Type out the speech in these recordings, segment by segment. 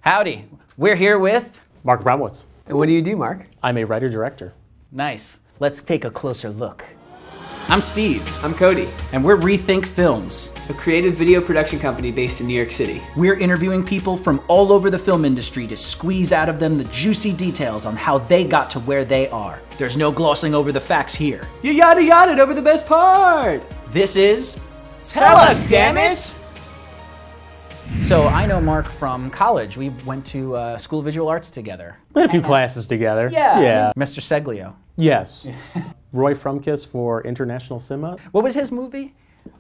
Howdy. We're here with... Mark Abramowitz. And what do you do, Mark? I'm a writer-director. Nice. Let's take a closer look. I'm Steve. I'm Cody. And we're Rethink Films, a creative video production company based in New York City. We're interviewing people from all over the film industry to squeeze out of them the juicy details on how they got to where they are. There's no glossing over the facts here. You yada yada over the best part! This is... Tell us, damn it! So I know Mark from college. We went to School of Visual Arts together. We had a few classes together. Yeah. Mr. Seglio. Yes. Roy Frumkiss for International Cinema. What was his movie?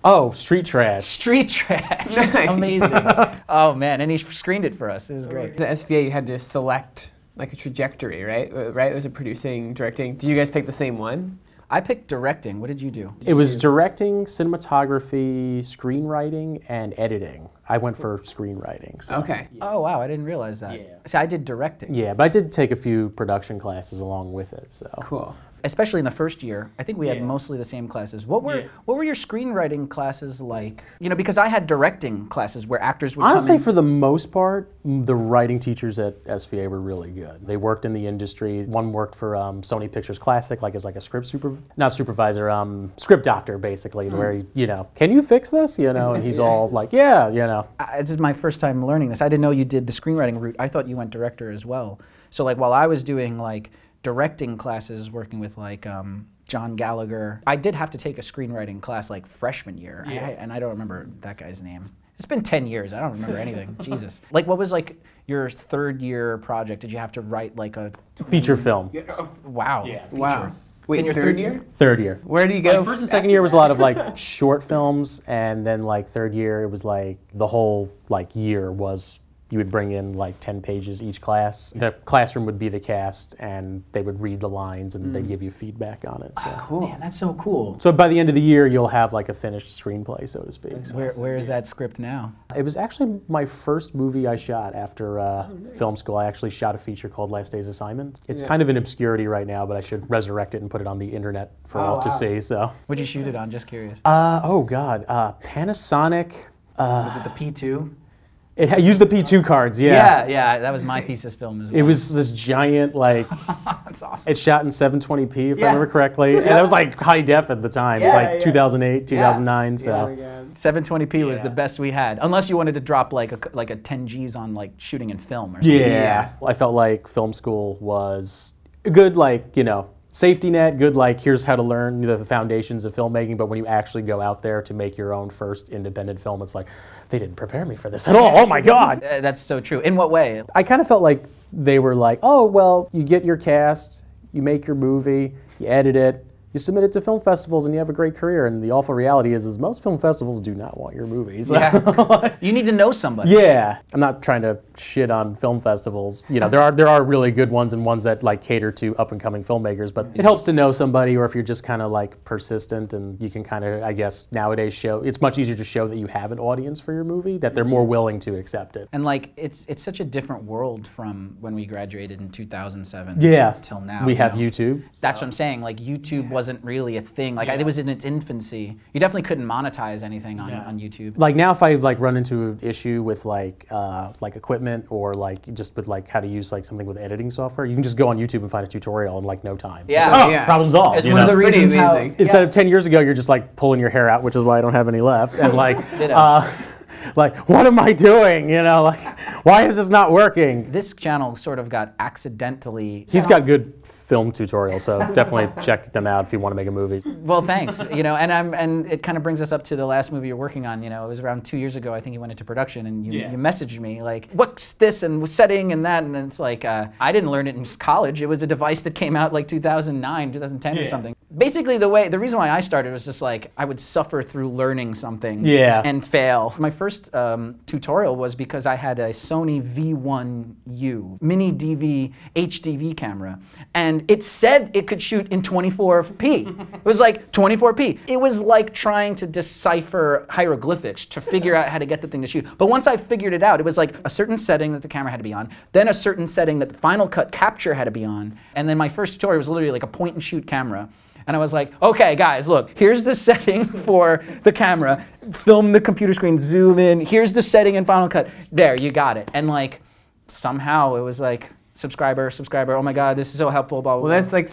Oh, Street Trash. Street Trash. Nice. Amazing. Oh man, and he screened it for us. It was great. The SVA, you had to select like a trajectory, right? Right? Was it producing, directing? Did you guys pick the same one? I picked directing. What did you do? It was directing, cinematography, screenwriting, and editing. I went for screenwriting. So. Okay. Oh wow, I didn't realize that. Yeah. See, I did directing. Yeah, but I did take a few production classes along with it. So. Cool. Especially in the first year, I think we had mostly the same classes. What were your screenwriting classes like? You know, because I had directing classes where actors would Honestly, come in. for the most part, the writing teachers at SVA were really good. They worked in the industry. One worked for Sony Pictures Classic, like as like a script script doctor, basically, where he, you know, can you fix this? You know, and he's all like, yeah, you know. This is my first time learning this. I didn't know you did the screenwriting route. I thought you went director as well. So like while I was doing like directing classes, working with like John Gallagher, I did have to take a screenwriting class like freshman year, and I don't remember that guy's name. It's been 10 years, I don't remember anything, Jesus. Like what was like your third year project? Did you have to write like a... Feature film. Wow. Yeah. Wow. Wait, In your third year? Third year. Where do you go? Like first and second year was a lot of like short films, and then like third year it was like the whole like year was you would bring in like 10 pages each class. The classroom would be the cast, and they would read the lines, and they'd give you feedback on it. So. Cool. Man, that's so cool. So by the end of the year, you'll have like a finished screenplay, so to speak. Where is that script now? It was actually my first movie I shot after film school. I actually shot a feater called Last Day's Assignment. It's kind of in obscurity right now, but I should resurrect it and put it on the internet for all to see. So. What'd you shoot it on? Just curious. Oh God, Panasonic. Was it the P2? It used the P2 cards, yeah. Yeah, that was my thesis film as well. It was this giant, like, That's awesome. it's shot in 720p, if I remember correctly. And that was like high def at the time. It was like 2008, 2009, so. 720p was the best we had, unless you wanted to drop like a 10 Gs on like shooting in film or something. Yeah. I felt like film school was a good, like, you know, safety net, good, like, here's how to learn the foundations of filmmaking, but when you actually go out there to make your own first independent film, it's like, they didn't prepare me for this at all. Oh my God. That's so true. In what way? I kind of felt like they were like, oh, well, you get your cast, you make your movie, you edit it, you submit it to film festivals, and you have a great career. And the awful reality is most film festivals do not want your movies. Yeah. You need to know somebody. Yeah. I'm not trying to shit on film festivals. You know, there are really good ones and ones that like cater to up and coming filmmakers, but it helps to know somebody, or if you're just kind of like persistent, and you can kind of, I guess, nowadays show, it's much easier to show that you have an audience for your movie, that they're more willing to accept it. And like, it's such a different world from when we graduated in 2007 till now. We have YouTube. That's what I'm saying. Like YouTube wasn't really a thing. Like it was in its infancy. You definitely couldn't monetize anything on YouTube. Like now, if I like run into an issue with like equipment, or like just with like how to use like something with editing software, you can just go on YouTube and find a tutorial in like no time. Yeah. Problem solved. It's one of the reasons Instead of 10 years ago, you're just like pulling your hair out, which is why I don't have any left, and like. Like, what am I doing? You know, like, why is this not working? This channel sort of got accidentally... He's got good film tutorials, so definitely check them out if you want to make a movie. Well, thanks. You know, and it kind of brings us up to the last movie you're working on. You know, it was around 2 years ago. I think you went into production, and you messaged me like, "What's this and setting and that?" And it's like, I didn't learn it in college. It was a device that came out like 2009, 2010 or something. Basically, the reason why I started was just like I would suffer through learning something and fail. My first tutorial was because I had a Sony V1U mini DV HDV camera, and it said it could shoot in 24p. It was like 24p. It was like trying to decipher hieroglyphics to figure out how to get the thing to shoot. But once I figured it out, it was like a certain setting that the camera had to be on, then a certain setting that the Final Cut capture had to be on, and then my first tutorial was literally like a point and shoot camera. And I was like, okay, guys, look, here's the setting for the camera. Film the computer screen, zoom in. Here's the setting in Final Cut. There, you got it. And like, somehow it was like, subscriber, oh my God, this is so helpful, blah, blah, blah. Well, that's like,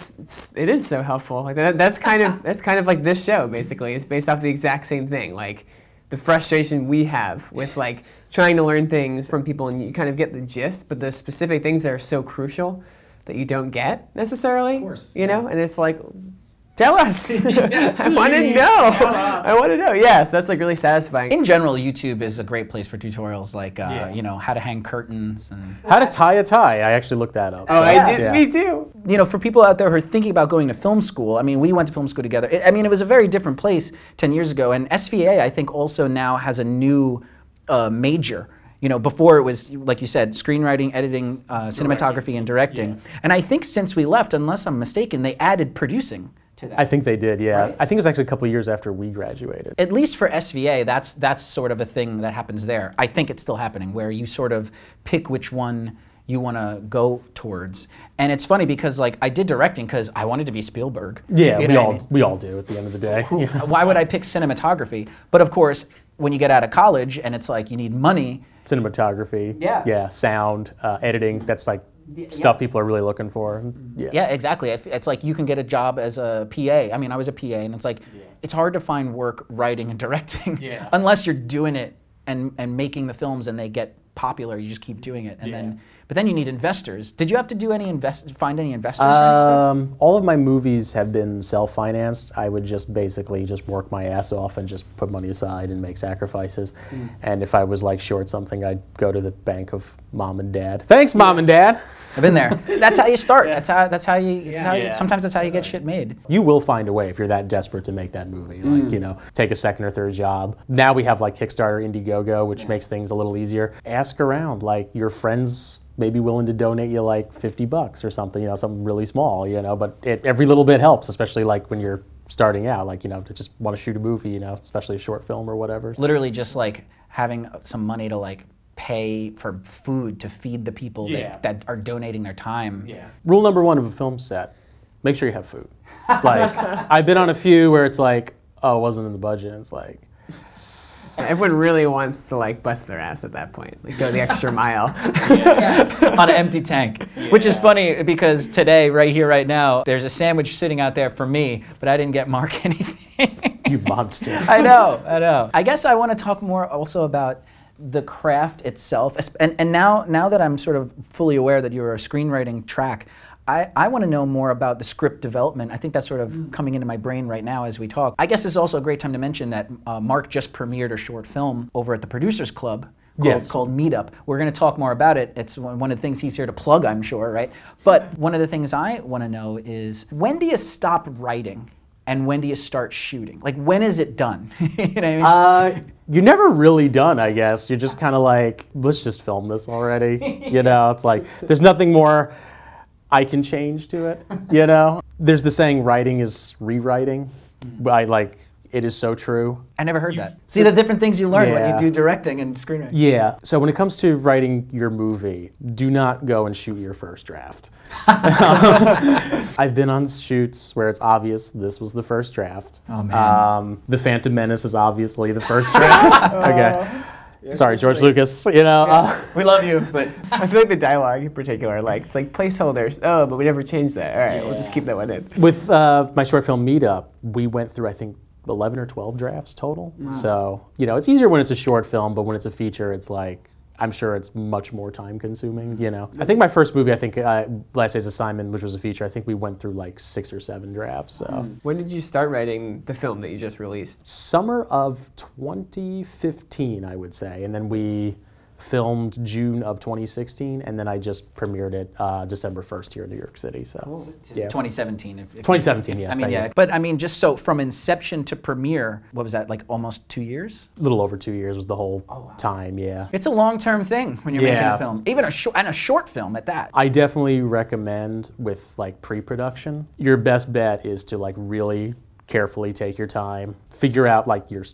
it is so helpful. Like that's kind of like this show, basically. It's based off the exact same thing. Like, the frustration we have with like trying to learn things from people, and you kind of get the gist, but the specific things that are so crucial that you don't get necessarily, of course, you know? And it's like, tell us. I want to know. I want to know. Yes, that's like really satisfying. In general, YouTube is a great place for tutorials like, you know, how to hang curtains and how to tie a tie. I actually looked that up. Oh, so. I did. Yeah. Me too. You know, for people out there who are thinking about going to film school, I mean, we went to film school together. I mean, it was a very different place 10 years ago. And SVA, I think, also now has a new major. You know, before it was, like you said, screenwriting, editing, cinematography, and directing. Yeah. And I think since we left, unless I'm mistaken, they added producing to that. I think they did, yeah. Right? I think it was actually a couple of years after we graduated. At least for SVA, that's sort of a thing that happens there. I think it's still happening, where you sort of pick which one you want to go towards. And it's funny because, like, I did directing because I wanted to be Spielberg. Yeah, we all do at the end of the day. Why would I pick cinematography? But of course, when you get out of college and it's like you need money. Cinematography, yeah, sound, editing, that's like stuff people are really looking for. Yeah, exactly. It's like you can get a job as a PA. I mean, I was a PA, and it's like, it's hard to find work writing and directing unless you're doing it and making the films and they get popular. You just keep doing it, and but then you need investors. Did you have to do find any investors for any stuff? All of my movies have been self-financed. I would just basically just work my ass off and just put money aside and make sacrifices. And if I was like short something, I'd go to the bank of mom and dad. Thanks, mom and dad. I've been there. That's how you start. That's how you. Sometimes that's how you get shit made. You will find a way if you're that desperate to make that movie. Like, you know, take a second or third job. Now we have like Kickstarter, Indiegogo, which makes things a little easier. Ask around, like your friends may be willing to donate you like $50 or something, you know, something really small, you know, but every little bit helps, especially like when you're starting out, like, you know, to just want to shoot a movie, you know, especially a short film or whatever. Literally just like having some money to like pay for food to feed the people that are donating their time. Rule number one of a film set, make sure you have food. Like, I've been on a few where it's like, oh, it wasn't in the budget, and it's like, everyone really wants to like bust their ass at that point, like go the extra mile. On an empty tank. Which is funny because today, right here, right now, there's a sandwich sitting out there for me, but I didn't get Mark anything. You monster. I know. I guess I want to talk more also about the craft itself. And now that I'm sort of fully aware that you're a screenwriting track, I want to know more about the script development. I think that's sort of coming into my brain right now as we talk. I guess this is also a great time to mention that Mark just premiered a short film over at the Producers Club called Meetup. We're going to talk more about it. It's one of the things he's here to plug, I'm sure, right? But one of the things I want to know is, when do you stop writing and when do you start shooting? Like, when is it done? You know what I mean? You're never really done, I guess. You're just kind of like, let's just film this already. You know, it's like, there's nothing more I can change to it, you know? There's the saying, writing is rewriting. It is so true. I never heard that. See the different things you learn when you do directing and screenwriting. Yeah, so when it comes to writing your movie, do not go and shoot your first draft. I've been on shoots where it's obvious this was the first draft. Oh man. The Phantom Menace is obviously the first draft. Okay. Yeah, sorry, George Lucas, you know. We love you, but I feel like the dialogue in particular, like, it's like placeholders. Oh, but we never changed that. All right, we'll just keep that one in. With my short film Meetup, we went through, I think, 11 or 12 drafts total. Wow. So, you know, it's easier when it's a short film, but when it's a feature, it's like, I'm sure it's much more time consuming, you know. I think my first movie, Last Days of Simon, which was a feature, I think we went through like 6 or 7 drafts, so. When did you start writing the film that you just released? Summer of 2015, I would say, and then we filmed June of 2016, and then I just premiered it December 1st here in New York City. So, yeah. 2017. 2017, yeah. I mean, yeah. But I mean, just so from inception to premiere, what was that, like almost 2 years? A little over 2 years was the whole time, yeah. It's a long-term thing when you're making a film, even a short film at that. I definitely recommend with like pre-production, your best bet is to like really carefully take your time, figure out like your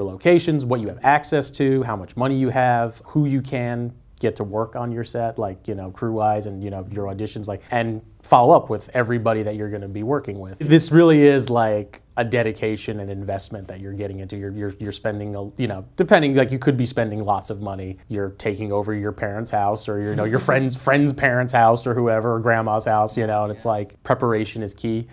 locations, what you have access to, how much money you have, who you can get to work on your set, like, you know, crew-wise and, you know, your auditions, like, and follow up with everybody that you're going to be working with. This really is like a dedication and investment that you're getting into. You're spending, you know, depending, like, you could be spending lots of money. You're taking over your parents' house, or, you know, your friend's parents' house, or whoever, or grandma's house, you know, and it's like preparation is key,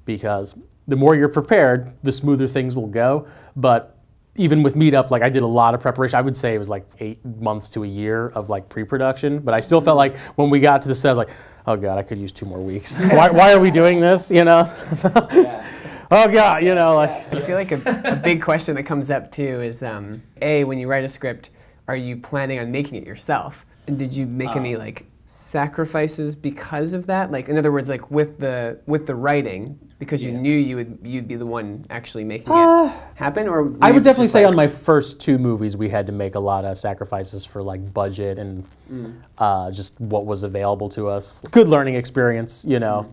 because the more you're prepared, the smoother things will go. But even with Meetup, like, I did a lot of preparation. I would say it was like 8 months to a year of like pre-production, but I still felt like when we got to the set, I was like, oh God, I could use 2 more weeks. Why are we doing this, you know? Oh God, you know, like. So I feel like a big question that comes up too is, A, when you write a script, are you planning on making it yourself? And did you make any like sacrifices because of that? Like, in other words, like with the writing, because you knew you'd be the one actually making it happen, or I would definitely say on my first 2 movies we had to make a lot of sacrifices for like budget and just what was available to us. Good learning experience, you know.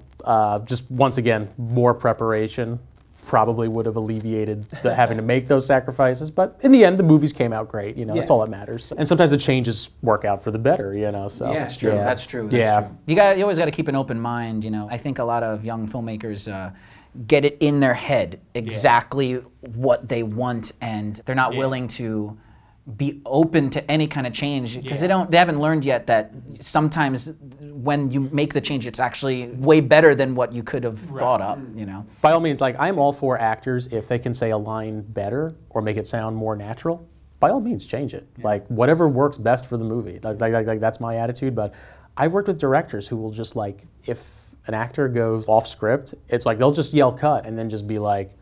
Just once again, more preparation probably would have alleviated the having to make those sacrifices, but in the end the movies came out great, you know. That's all that matters. And sometimes the changes work out for the better, you know. So that's true. That's true. That's true. You always got to keep an open mind, you know. I think a lot of young filmmakers get it in their head exactly what they want, and they're not willing to be open to any kind of change, because they haven't learned yet that sometimes when you make the change, it's actually way better than what you could have thought up, you know. By all means, like, I'm all for actors, if they can say a line better or make it sound more natural, by all means change it. Like, whatever works best for the movie. Like that's my attitude. But I've worked with directors who will just, like, if an actor goes off script, it's like they'll just yell cut and then just be like,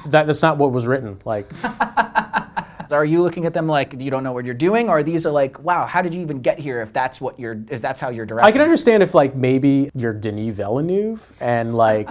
that's not what was written. Like. Are you looking at them like you don't know what you're doing, or these are like, wow, how did you even get here if that's what that's how you're directing? I can understand if, like, maybe you're Denis Villeneuve and like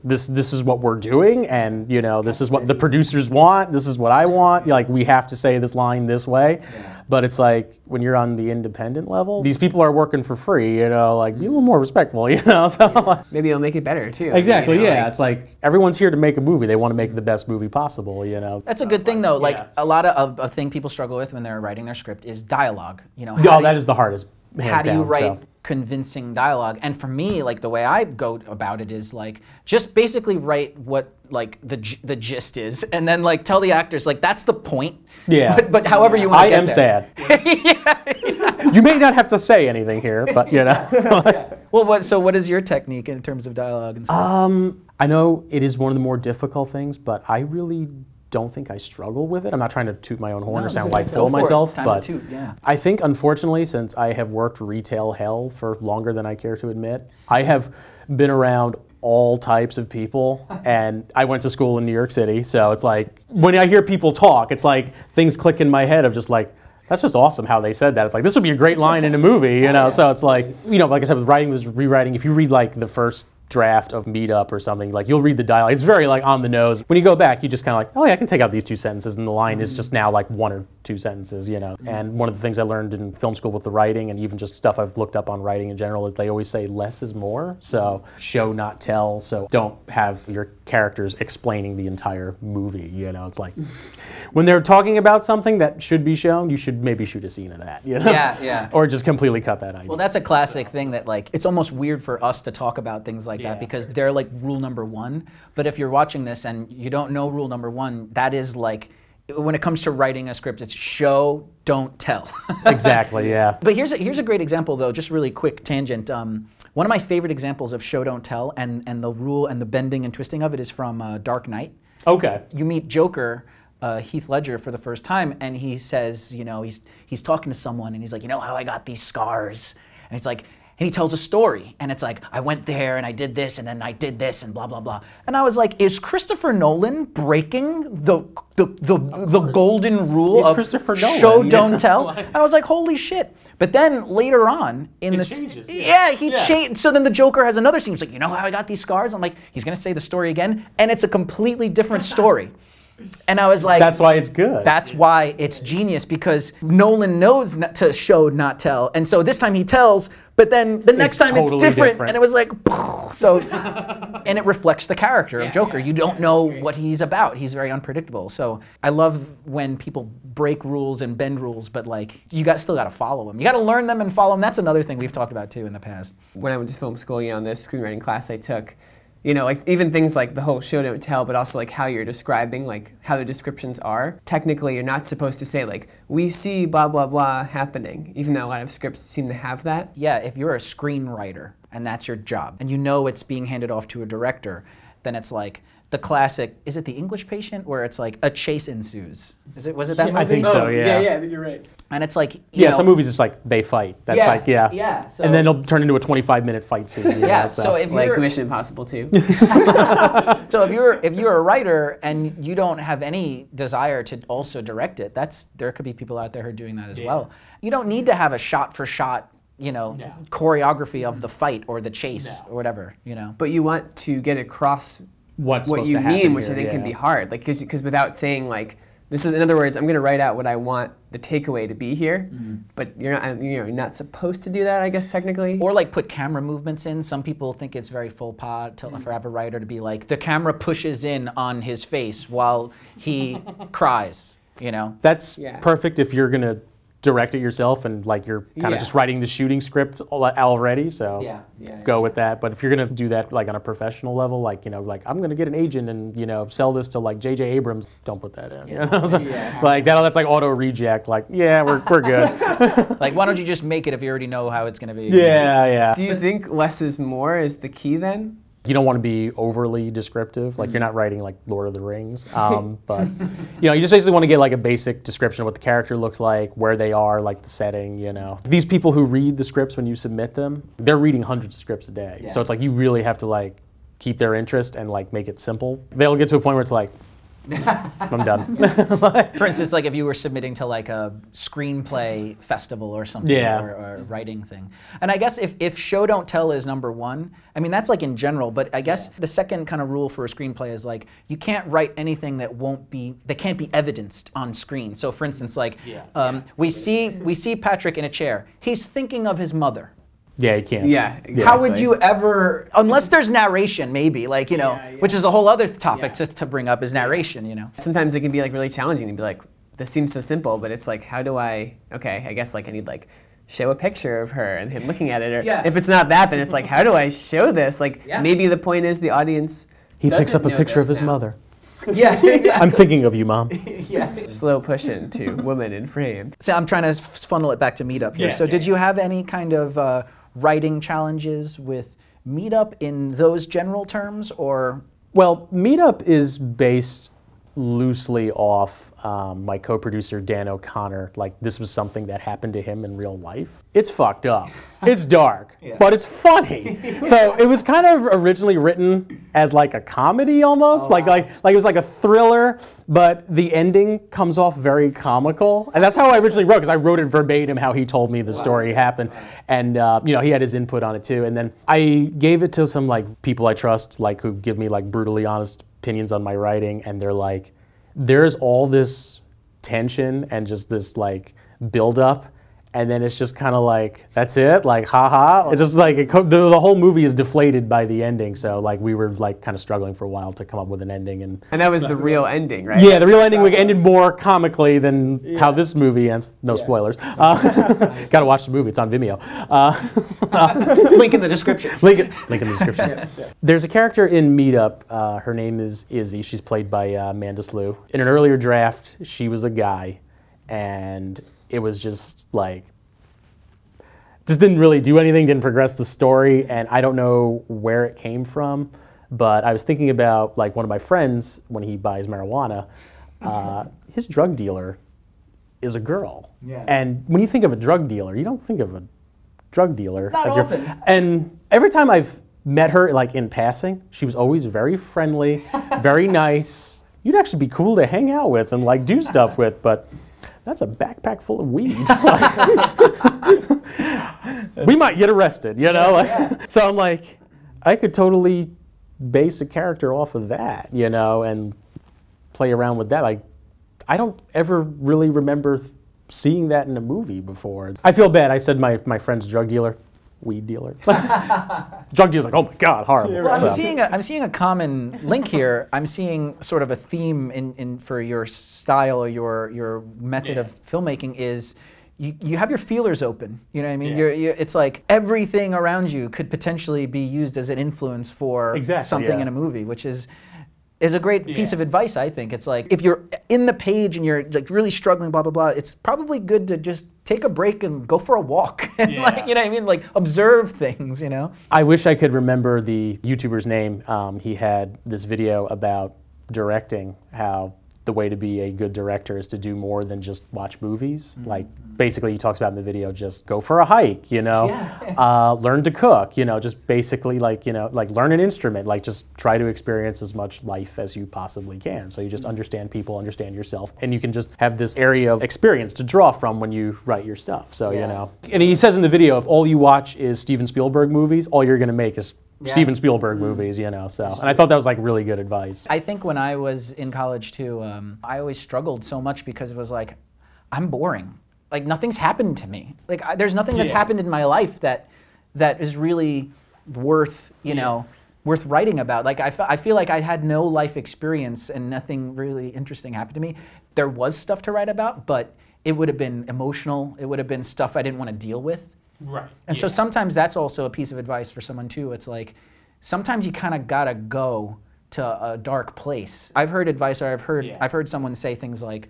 this is what we're doing, and, you know, this is what the producers want, this is what I want, like, we have to say this line this way. But it's like, when you're on the independent level, these people are working for free, you know, like, be a little more respectful, you know. So maybe it'll make it better too. Exactly, you know, yeah. It's like, everyone's here to make a movie. They want to make the best movie possible, you know. That's a good thing, though. Like, a lot of a thing people struggle with when they're writing their script is dialogue. You know, that is the hardest. How do you write convincing dialogue? And for me, like, the way I go about it is, like, just basically write what, like, the gist is, and then, like, tell the actors, like, that's the point. Yeah. But however you want to get there. I am sad. You may not have to say anything here, but, you know. Well, what is your technique in terms of dialogue and stuff? I know it is one of the more difficult things, but I really don't think I struggle with it. I'm not trying to toot my own horn or sound like Phil myself, but I think, unfortunately, since I have worked retail hell for longer than I care to admit, I have been around all types of people, and I went to school in New York City, so it's like, when I hear people talk, it's like things click in my head of just like, that's just awesome how they said that. It's like, this would be a great line in a movie, you know. So it's like, you know, like I said, with writing, with rewriting, if you read like the first draft of Meetup or something, like, you'll read the dialogue. It's very, like, on the nose. When you go back, you just kind of like, oh yeah, I can take out these 2 sentences, and the line is just now like 1 or 2 sentences, you know. And one of the things I learned in film school with the writing, and even just stuff I've looked up on writing in general, is they always say less is more. So show, not tell. So don't have your characters explaining the entire movie, you know. It's like, when they're talking about something that should be shown, you should maybe shoot a scene of that, you know? Yeah. Or just completely cut that idea. Well, that's a classic thing that, like, it's almost weird for us to talk about things like that, because they're like rule number 1. But if you're watching this and you don't know rule number 1, that is, like, when it comes to writing a script, it's show, don't tell. Exactly, yeah. But here's a great example, though, just really quick tangent. One of my favorite examples of show, don't tell, and the rule and the bending and twisting of it is from Dark Knight. Okay. You meet Joker, Heath Ledger, for the first time, and he says, you know, he's talking to someone, and he's like, you know how I got these scars? And it's like, and he tells a story, and it's like, I went there and I did this, and then I did this, and blah blah blah. And I was like, is Christopher Nolan breaking the golden rule of show, don't tell? And I was like, holy shit. But then later on in this, he changed. So then the Joker has another scene. He's like, you know how I got these scars? I'm like, he's gonna say the story again, and it's a completely different story. And I was like, that's why it's good. That's why it's genius, because Nolan knows not to show, not tell. And so this time he tells, but then the next time totally it's different. different. And it was like, so, and it reflects the character of Joker. You don't know what he's about. He's very unpredictable. So I love when people break rules and bend rules, but like, still got to follow them. You got to learn them and follow them. That's another thing we've talked about too in the past. When I went to film school, this screenwriting class I took, like even things like the whole show don't tell, but also like how you're describing, like how the descriptions are. Technically, you're not supposed to say like, we see blah, blah, blah happening, even though a lot of scripts seem to have that. Yeah, if you're a screenwriter and that's your job, and you know it's being handed off to a director, then it's like the classic, is it The English Patient, where it's like a chase ensues? Was it that movie? I think so, yeah. Yeah, I think you're right. And it's like, some movies it's like they fight. That's Yeah. So, and then it'll turn into a 25-minute fight scene. So if like you're Mission Impossible 2. So if you're a writer and you don't have any desire to also direct it, there could be people out there who are doing that as well. You don't need to have a shot-for-shot choreography of the fight or the chase or whatever, But you want to get across what you mean, which I think can be hard. Like, because without saying like, this is, in other words, I'm going to write out what I want the takeaway to be here, but you're not supposed to do that, I guess, technically. Or like put camera movements in. Some people think it's very faux pas for have a writer to be like, the camera pushes in on his face while he cries, That's perfect if you're going to direct it yourself and like you're kind of just writing the shooting script already, so go with that. But if you're gonna do that like on a professional level, like like I'm gonna get an agent and sell this to like J.J. Abrams, don't put that in. Like that's like auto reject. Like we're good. Like why don't you just make it if you already know how it's gonna be? Yeah. Do you think less is more is the key then? You don't want to be overly descriptive, like you're not writing like Lord of the Rings, but you just basically want to get like a basic description of what the character looks like, where they are, like the setting, These people who read the scripts when you submit them, they're reading hundreds of scripts a day, so it's like you really have to like keep their interest and like make it simple. They'll get to a point where it's like, I'm done. For instance, like if you were submitting to like a screenplay festival or something, or a writing thing. And I guess if show don't tell is number one, I mean that's like in general, but I guess the second kind of rule for a screenplay is like you can't write anything that can't be evidenced on screen. So for instance, like we see Patrick in a chair. He's thinking of his mother. Yeah, you can't. Yeah, exactly. How would you ever, unless there's narration, maybe, like, which is a whole other topic to bring up is narration, Sometimes it can be like really challenging to be like, this seems so simple, but it's like, how do I guess like I need like show a picture of her and him looking at it. Or if it's not that, then it's like, how do I show this? Like maybe the point is the audience He picks up a picture of his mother. Yeah. I'm thinking of you, Mom. Slow push into woman in frame. So I'm trying to funnel it back to Meetup here. So did you have any kind of writing challenges with Meetup in those general terms, or? Well, Meetup is based loosely off my co-producer Dan O'Connor. Like this was something that happened to him in real life. It's fucked up. It's dark, but it's funny. So it was kind of originally written as like a comedy almost, like it was like a thriller, but the ending comes off very comical. And that's how I originally wrote, because I wrote it verbatim how he told me the story happened. And he had his input on it too. And then I gave it to some like people I trust, like who give me like brutally honest opinions on my writing, and they're like, there's all this tension and just this like build up, and then it's just kind of like, that's it, like haha. It's just like the whole movie is deflated by the ending. So like we were like kind of struggling for a while to come up with an ending, and that was the real ending, right? Yeah, the real ending ended more comically than how this movie ends. No spoilers. Gotta watch the movie. It's on Vimeo. Link in the description. Link in the description. There's a character in Meetup. Her name is Izzy. She's played by Amanda Slew. In an earlier draft, she was a guy, and it was just like, just didn't really do anything, didn't progress the story, and I don't know where it came from, but I was thinking about like one of my friends when he buys marijuana, his drug dealer is a girl. And when you think of a drug dealer, you don't think of a drug dealer as your often. And every time I've met her like in passing, she was always very friendly, very nice. You'd actually be cool to hang out with and like do stuff with, but that's a backpack full of weed. We might get arrested, So I'm like, I could totally base a character off of that, and play around with that. Like, I don't ever really remember seeing that in a movie before. I feel bad. I said my friend's drug dealer. Weed dealer. Drug dealer's like, oh my God, horrible. Well, I'm seeing a common link here. I'm seeing sort of a theme in for your style or your method of filmmaking is you have your feelers open. You know what I mean? It's like everything around you could potentially be used as an influence for something in a movie, which is a great piece of advice, I think. It's like, if you're in the page and you're like really struggling, blah, blah, blah, it's probably good to just take a break and go for a walk. And like, you know what I mean? Like, observe things, you know? I wish I could remember the YouTuber's name. He had this video about directing, how the way to be a good director is to do more than just watch movies. Like, basically he talks about in the video, just go for a hike, you know, learn to cook, you know, just basically like, you know, like learn an instrument, like just try to experience as much life as you possibly can. So you just understand people, understand yourself, and you can just have this area of experience to draw from when you write your stuff. So, you know, and he says in the video, if all you watch is Steven Spielberg movies, all you're gonna make is Steven Spielberg movies, you know, so. And I thought that was like really good advice. I think when I was in college too, I always struggled so much because it was like, I'm boring. Like, nothing's happened to me. Like, there's nothing that's happened in my life that is really worth, you know, worth writing about. Like, I feel like I had no life experience and nothing really interesting happened to me. There was stuff to write about, but it would have been emotional. It would have been stuff I didn't want to deal with. Right. And so sometimes that's also a piece of advice for someone too. It's like, sometimes you kind of gotta go to a dark place. I've heard advice, or I've heard someone say things like,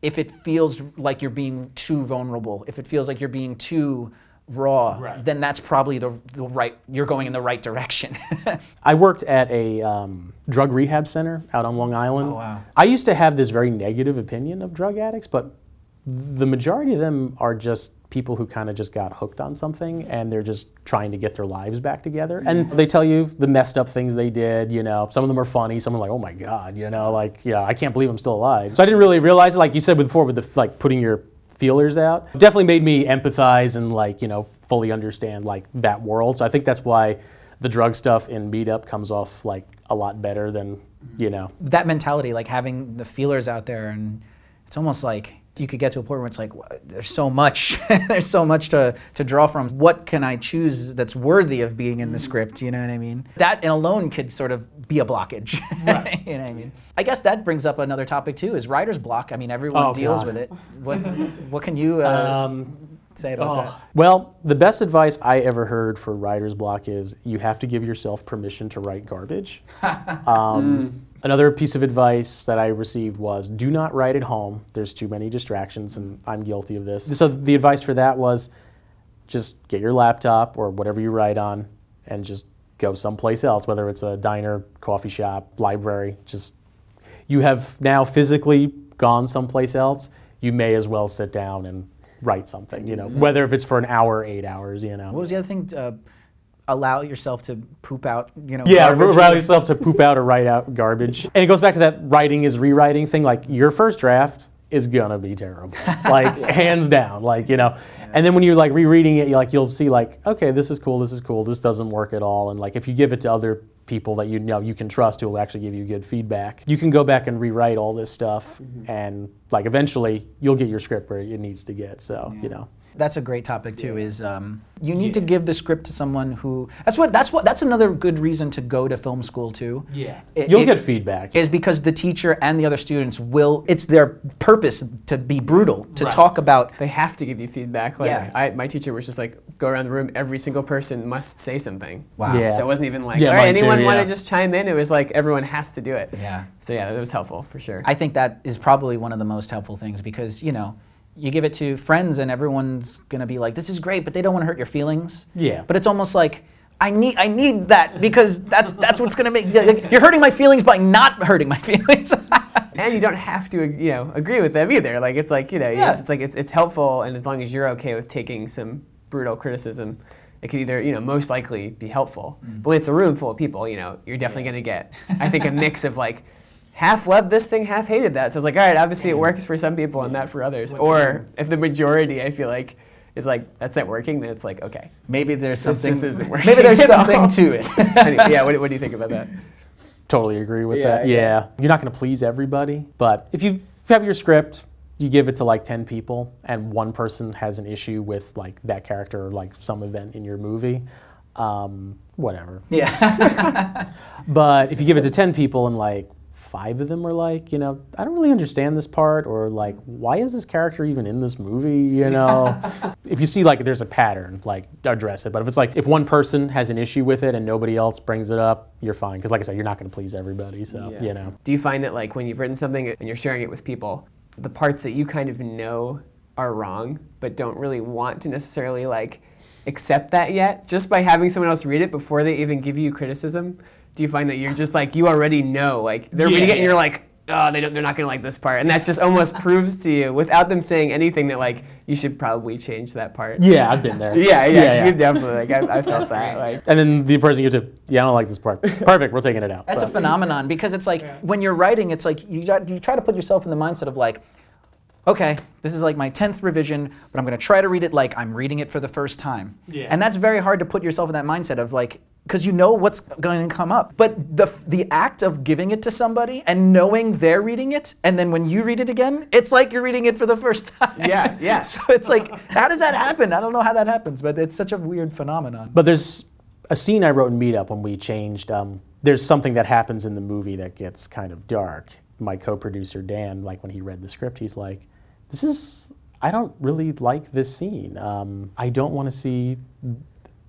if it feels like you're being too vulnerable, if it feels like you're being too raw, then that's probably the right, you're going in the right direction. I worked at a drug rehab center out on Long Island. Oh, wow. I used to have this very negative opinion of drug addicts, but the majority of them are just people who kind of just got hooked on something and they're just trying to get their lives back together. And they tell you the messed up things they did, you know. Some of them are funny, some are like, oh my God, you know, like, yeah, I can't believe I'm still alive. So I didn't really realize it, like you said before, with the, like, putting your feelers out. It definitely made me empathize and, like, you know, fully understand, like, that world. So I think that's why the drug stuff in Meetup comes off, like, a lot better than, you know. That mentality, like having the feelers out there, and it's almost like, you could get to a point where it's like, there's so much, there's so much to draw from. What can I choose that's worthy of being in the script, you know what I mean? That alone could sort of be a blockage, right. You know what I mean? I guess that brings up another topic too, is writer's block. I mean, everyone deals with it. What can you say about that? Well, the best advice I ever heard for writer's block is you have to give yourself permission to write garbage. Another piece of advice that I received was, do not write at home. There's too many distractions, and I'm guilty of this. So the advice for that was, just get your laptop or whatever you write on and just go someplace else, whether it's a diner, coffee shop, library. Just, you have now physically gone someplace else, you may as well sit down and write something, you know, whether if it's for an hour or 8 hours, you know. What was the other thing? Allow yourself to poop out, you know, yeah, garbage. allow yourself to poop out or write out garbage. And it goes back to that writing is rewriting thing. Like, your first draft is gonna be terrible, like hands down, like, you know. And then when you're like rereading it, you'll see like, okay, this is cool, this doesn't work at all. And like, if you give it to other people that you know you can trust who will actually give you good feedback, you can go back and rewrite all this stuff, and like eventually you'll get your script where it needs to get. So you know. That's a great topic too. Is you need to give the script to someone who. That's another good reason to go to film school too. Yeah, you'll get feedback. Is because the teacher and the other students will. It's their purpose to be brutal, to talk about. They have to give you feedback. Like my teacher was just like, go around the room. Every single person must say something. Wow. Yeah. So it wasn't even like, all right, anyone want to just chime in? It was like everyone has to do it. Yeah. So yeah, it was helpful for sure. I think that is probably one of the most helpful things, because you know, you give it to friends and everyone's gonna be like, this is great, but they don't want to hurt your feelings. Yeah. But it's almost like, I need that, because that's what's gonna make, you're hurting my feelings by not hurting my feelings. And you don't have to, you know, agree with them either. Like, it's like, you know, it's helpful, and as long as you're okay with taking some brutal criticism, it could either, you know, most likely be helpful. But when it's a room full of people, you know, you're definitely gonna get, I think, a mix of like, half loved this thing, half hated that. So it's like, all right, obviously it works for some people and not for others. Or if the majority, I feel like, is like, that's not working, then it's like, okay. Maybe there's something. This just isn't working. Maybe there's something to it. Anyway, yeah, what do you think about that? totally agree with that. Yeah. You're not going to please everybody, but if you have your script, you give it to like 10 people, and one person has an issue with like that character or like some event in your movie, whatever. Yeah. But if you give it to 10 people and like 5 of them are like, you know, I don't really understand this part, or like, why is this character even in this movie, you know? If you see like there's a pattern, like address it. But if it's like, if one person has an issue with it and nobody else brings it up, you're fine. Because like I said, you're not going to please everybody, so, you know. Do you find that like when you've written something and you're sharing it with people, the parts that you kind of know are wrong, but don't really want to necessarily like accept that yet, just by having someone else read it before they even give you criticism, do you find that you're just like, you already know, like they're reading it and you're like, oh, they're not gonna like this part, and that just almost proves to you, without them saying anything, that like you should probably change that part. Yeah, I've been there. Yeah, we've definitely, like I felt that. Like, and then the person you to, yeah, I don't like this part. Perfect, we're taking it out. That's a phenomenon, because it's like when you're writing, it's like you try to put yourself in the mindset of like, okay, this is like my 10th revision, but I'm going to try to read it like I'm reading it for the first time. Yeah. And that's very hard to put yourself in that mindset of like, because you know what's going to come up. But the act of giving it to somebody and knowing they're reading it, and then when you read it again, it's like you're reading it for the first time. Yeah. So it's like, how does that happen? I don't know how that happens, but it's such a weird phenomenon. But there's a scene I wrote in Meetup when we changed, there's something that happens in the movie that gets kind of dark. My co-producer Dan, like when he read the script, he's like, I don't really like this scene. I don't want to see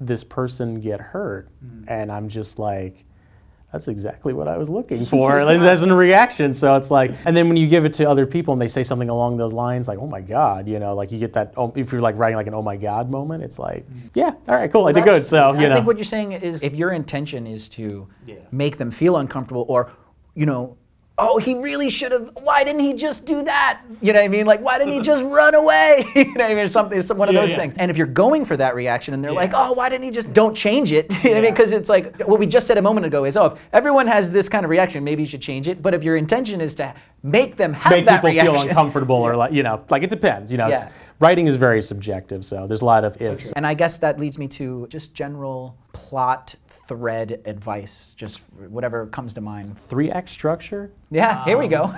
this person get hurt. And I'm just like, that's exactly what I was looking for as a reaction. So it's like, and then when you give it to other people and they say something along those lines, like, oh my God, you know, like you get that, if you're like writing like an oh my God moment, it's like, yeah, all right, cool, I did good. So, you know. I think what you're saying is if your intention is to make them feel uncomfortable, or, you know, oh, he really should have, why didn't he just do that? You know what I mean? Like, why didn't he just run away? You know what I mean? It's one of those things. And if you're going for that reaction and they're like, oh, why didn't he just, don't change it. You know what I mean? Because it's like, what we just said a moment ago is, oh, if everyone has this kind of reaction, maybe you should change it. But if your intention is to make them have that reaction. Make people feel uncomfortable, or like, you know, like it depends. You know, writing is very subjective, so there's a lot of ifs. And I guess that leads me to just general plot thread advice, just whatever comes to mind. 3-act structure? Yeah, here we go.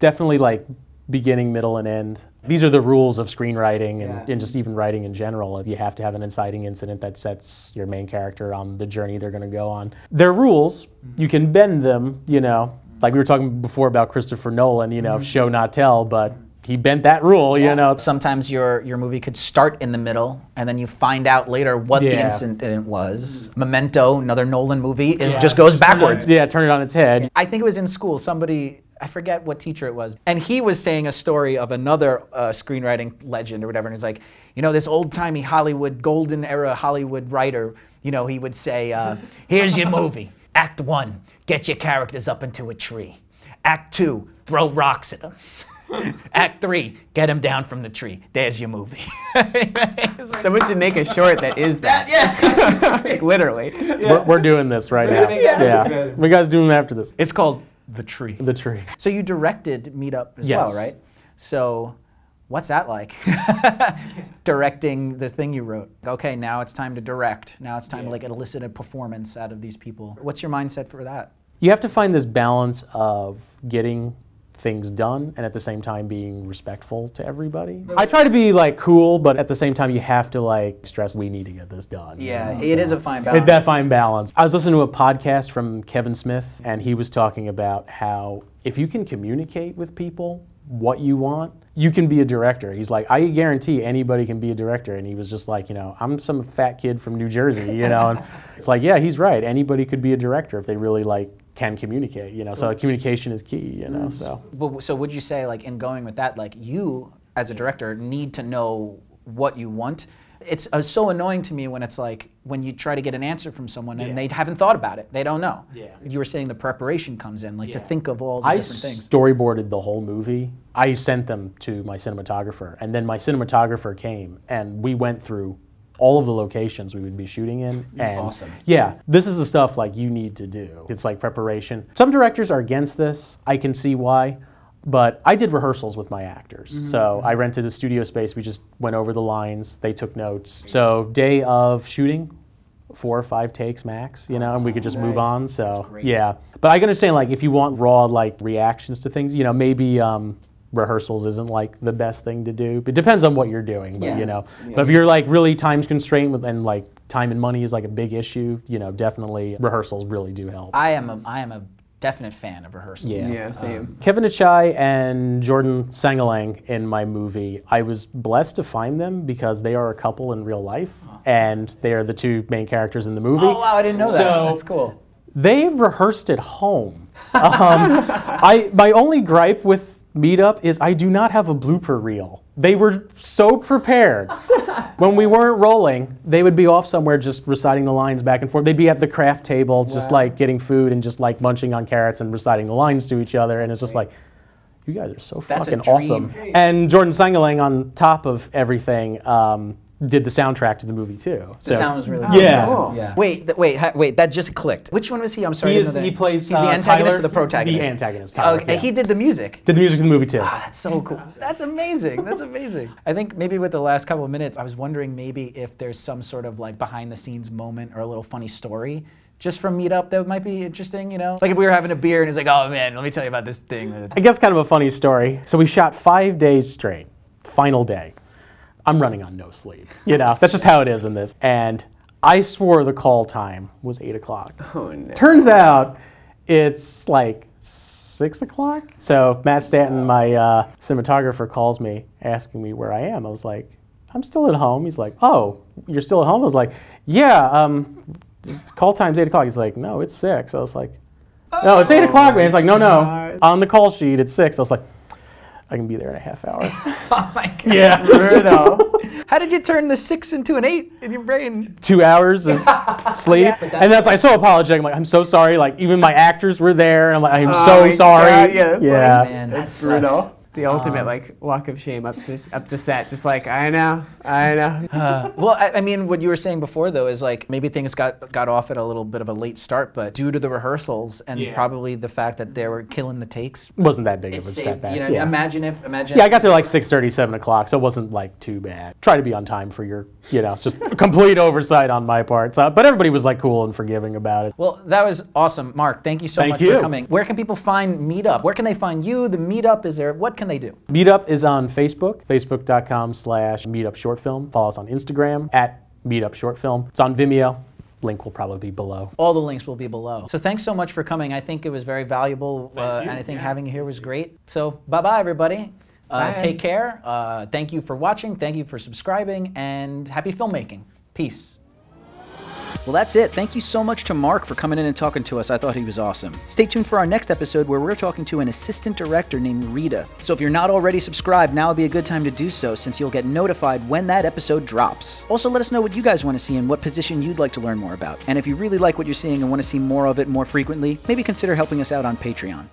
Definitely like beginning, middle, and end. These are the rules of screenwriting and just even writing in general. You have to have an inciting incident that sets your main character on the journey they're going to go on. They're rules. You can bend them, you know. Like we were talking before about Christopher Nolan, you know, show not tell, but he bent that rule, you know. Sometimes your movie could start in the middle, and then you find out later what the incident was. Memento, another Nolan movie, just goes backwards. Turn it on its head. I think it was in school, somebody, I forget what teacher it was, and he was saying a story of another screenwriting legend or whatever, and it's like, you know, this old-timey Hollywood, golden era Hollywood writer, you know, he would say, here's your movie. Act 1, get your characters up into a tree. Act 2, throw rocks at them. Act 3, get him down from the tree. There's your movie. Someone should make a short that is that. Like, literally. We're doing this right now. We guys doing it after this. It's called The Tree. The Tree. So you directed Meetup as well, right? So what's that like? Directing the thing you wrote. Okay, now it's time to direct. Now it's time to like elicit a performance out of these people. What's your mindset for that? You have to find this balance of getting things done and at the same time being respectful to everybody. I try to be like cool, but at the same time you have to like stress we need to get this done. Yeah, it is a fine balance. It's that fine balance. I was listening to a podcast from Kevin Smith, and he was talking about how if you can communicate with people what you want, you can be a director. He's like, I guarantee anybody can be a director. And he was just like, you know, I'm some fat kid from New Jersey, you know, and it's like, yeah, he's right. Anybody could be a director if they really like can communicate, you know, so communication is key, you know, so. So would you say, like, in going with that, like, you, as a director, need to know what you want? It's so annoying to me when it's like, when you try to get an answer from someone and they haven't thought about it, they don't know. You were saying the preparation comes in, like, to think of all the different things. I storyboarded the whole movie. I sent them to my cinematographer, and then my cinematographer came, and we went through all of the locations we would be shooting in. That's awesome. Yeah, this is the stuff like you need to do. It's like preparation. Some directors are against this. I can see why. But I did rehearsals with my actors. So I rented a studio space. We just went over the lines. They took notes. So day of shooting, 4 or 5 takes max, you know, and we could just move on. So great. yeah, but I can understand like if you want raw like reactions to things, you know, maybe rehearsals isn't like the best thing to do. It depends on what you're doing, but you know. But if you're like really time constrained and like time and money is like a big issue, you know, definitely rehearsals really do help. I am a definite fan of rehearsals. Yeah, same. Kevin Achai and Jordan Sangalang in my movie, I was blessed to find them because they are a couple in real life, and they are the 2 main characters in the movie. Oh wow, I didn't know that. So, that's cool. They rehearsed at home. My only gripe with Meetup is I do not have a blooper reel. They were so prepared. When we weren't rolling, they would be off somewhere just reciting the lines back and forth. They'd be at the craft table just like getting food and just like munching on carrots and reciting the lines to each other, and it's just like, you guys are so fucking awesome. And Jordan Sangalang, on top of everything, did the soundtrack to the movie too. The sound was really good. Yeah. Cool. Yeah. Wait, that just clicked. Which one was he? I'm sorry. He plays. He's the antagonist Tyler, or the protagonist? The antagonist. Tyler, Okay, he did the music. Did the music in the movie too. Ah, that's so cool. That's amazing. That's amazing. I think maybe with the last couple of minutes, I was wondering maybe if there's some sort of like behind the scenes moment or a little funny story just from Meetup that might be interesting, you know? Like if we were having a beer and it's like, oh man, let me tell you about this thing. I guess kind of a funny story. So we shot 5 days straight. Final day. I'm running on no sleep. You know, that's just how it is in this. And I swore the call time was 8 o'clock. Oh no. Turns out it's like 6 o'clock. So Matt Stanton, my cinematographer, calls me asking me where I am. I was like, I'm still at home. He's like, oh, you're still at home? I was like, yeah, call time's 8 o'clock. He's like, no, it's 6. I was like, no, it's 8 o'clock, man. He's like, no. On the call sheet, it's 6. I was like, I can be there in a half hour. Oh my God. Yeah. Brutal. How did you turn the 6 into an 8 in your brain? 2 hours of sleep. And that's like so apologetic. I'm like, I'm so sorry. Like even my actors were there. And I'm like, I'm so sorry. God, Like, man, that's that brutal. sucks. The ultimate like walk of shame up to set, just like I know. Well, I mean, what you were saying before though is like maybe things got off at a little bit of a late start, but due to the rehearsals and probably the fact that they were killing the takes, wasn't that big of a saved, setback. you know, Yeah. imagine. Yeah, I got there like 6:30, 7 o'clock, so it wasn't like too bad. Try to be on time for your, you know, just complete oversight on my part. So, but everybody was like cool and forgiving about it. Well, that was awesome, Mark. Thank you so much for coming. Where can people find Meetup? Where can they find you? The Meetup is there. What can they do? Meetup is on Facebook, facebook.com/meetupshortfilm. Follow us on Instagram @meetupshortfilm. It's on Vimeo. Link will probably be below. All the links will be below. So thanks so much for coming. I think it was very valuable, and I think having you here was great. So bye-bye, everybody. Take care. Thank you for watching. Thank you for subscribing, and happy filmmaking. Peace. Well, that's it. Thank you so much to Mark for coming in and talking to us. I thought he was awesome. Stay tuned for our next episode where we're talking to an assistant director named Rita. So if you're not already subscribed, now would be a good time to do so since you'll get notified when that episode drops. Also, let us know what you guys want to see and what position you'd like to learn more about. And if you really like what you're seeing and want to see more of it more frequently, maybe consider helping us out on Patreon.